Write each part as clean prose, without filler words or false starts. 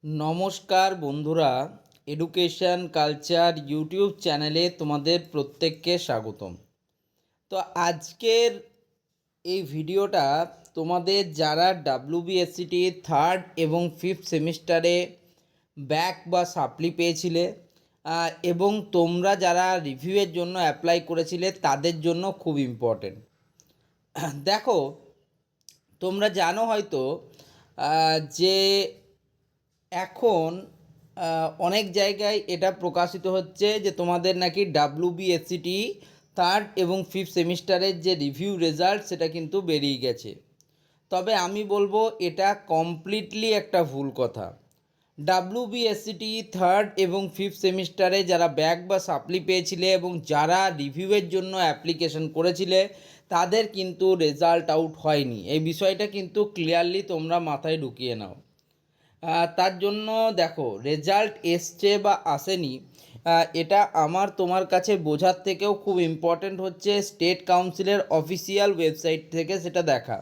নমস্কার বন্ধুরা, education culture YouTube চ্যানেলে তোমাদের প্রত্যেককে স্বাগতম। তো আজকের এই ভিডিওটা তোমাদের যারা ডাব্লিউবিএসসিটি থার্ড এবং ফিফথ সেমিস্টারে ব্যাক বা সাপ্লি পেয়েছিলে এবং তোমরা যারা রিভিউয়ের জন্য অ্যাপ্লাই করেছিলে তাদের জন্য খুব ইম্পর্টেন্ট। দেখো, তোমরা জানো হয়তো যে এখন অনেক জায়গায় এটা প্রকাশিত হচ্ছে যে তোমাদের নাকি ডাব্লিউবিএসসিটি থার্ড এবং ফিফথ সেমিস্টারের যে রিভিউ রেজাল্ট সেটা কিন্তু বেরিয়ে গেছে। তবে আমি বলবো এটা কমপ্লিটলি একটা ভুল কথা। ডাব্লিউবিএসসিটি থার্ড এবং ফিফথ সেমিস্টারে যারা ব্যাক বা সাপ্লি পেয়েছিলে এবং যারা রিভিউয়ের জন্য অ্যাপ্লিকেশন করেছিলে তাদের কিন্তু রেজাল্ট আউট হয়নি। এই বিষয়টা কিন্তু ক্লিয়ারলি তোমরা মাথায় ঢুকিয়ে নাও। তার জন্য দেখো, রেজাল্ট এসছে বা আসেনি এটা আমার তোমার কাছে বোঝার থেকেও খুব ইম্পর্ট্যান্ট হচ্ছে স্টেট কাউন্সিলের অফিসিয়াল ওয়েবসাইট থেকে সেটা দেখা।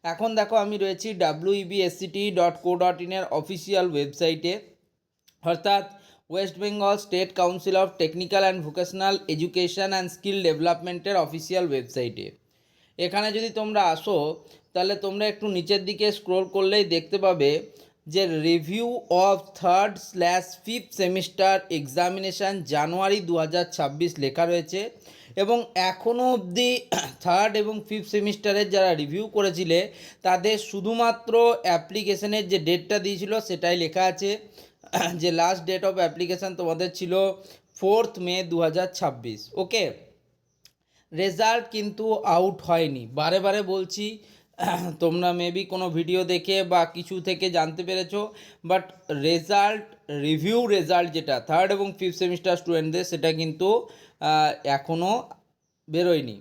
এখন দেখো, আমি রয়েছি websct.co.in এর অফিসিয়াল ওয়েবসাইটে, অর্থাৎ West Bengal state council of technical and vocational education and skill ডেভেলপমেন্টের অফিসিয়াল ওয়েবসাইটে। এখানে যদি তোমরা আসো তাহলে তোমরা একটু নিচের দিকে স্ক্রোল করলেই দেখতে পাবে যে রিভিউ অফ থার্ড/ফিফথ সেমিস্টার এক্সামিনেশান জানুয়ারি 2026 লেখা রয়েছে। এবং এখনও অবধি থার্ড এবং ফিফথ সেমিস্টারের যারা রিভিউ করেছিলে তাদের শুধুমাত্র অ্যাপ্লিকেশনের যে ডেটটা দিয়েছিল সেটাই লেখা আছে, যে লাস্ট ডেট অফ অ্যাপ্লিকেশান তোমাদের ছিল 4 মে 2026। ওকে, রেজাল্ট কিন্তু আউট হয়নি। বারে বারে বলছি, তোমরা মেবি কোনো ভিডিও দেখে বা কিছু থেকে জানতে পেরেছো, বাট রেজাল্ট, রিভিউ রেজাল্ট যেটা থার্ড এবং ফিফথ সেমিস্টার স্টুডেন্টদের সেটা কিন্তু এখনও বেরোয়নি।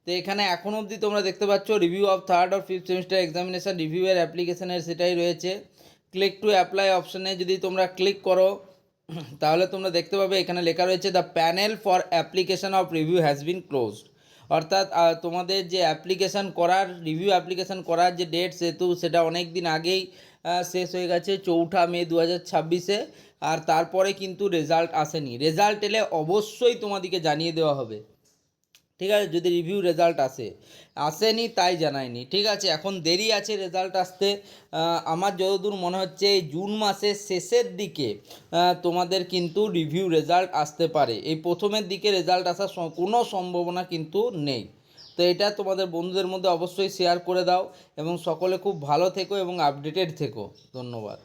তো এখানে এখনও অবধি তোমরা দেখতে পাচ্ছ review of third or fifth semester examination রিভিউয়ের অ্যাপ্লিকেশানের সেটাই রয়েছে। ক্লিক টু অ্যাপ্লাই অপশানে যদি তোমরা ক্লিক করো তাহলে তোমরা দেখতে পাবে এখানে লেখা রয়েছে the panel for application of review has been closed. অর্থাৎ তোমাদের যে অ্যাপ্লিকেশান করার, রিভিউ অ্যাপ্লিকেশান করার যে ডেট সেটা অনেক দিন আগেই শেষ হয়ে গেছে, 4 মে 2026-এ। আর তারপরে কিন্তু রেজাল্ট আসেনি। রেজাল্ট এলে অবশ্যই তোমাদেরকে জানিয়ে দেওয়া হবে, ঠিক আছে, যদি রিভিউ রেজাল্ট আসেনি তাই জানায়নি। ঠিক আছে, এখন দেরি আছে রেজাল্ট আসতে। আমার যতদূর মনে হচ্ছে এই জুন মাসের শেষের দিকে তোমাদের কিন্তু রিভিউ রেজাল্ট আসতে পারে। এই প্রথমের দিকে রেজাল্ট আসার কোনো সম্ভাবনা কিন্তু নেই। তো এটা তোমাদের বন্ধুদের মধ্যে অবশ্যই শেয়ার করে দাও এবং সকলে খুব ভালো থেকো এবং আপডেটেড থেকো। ধন্যবাদ।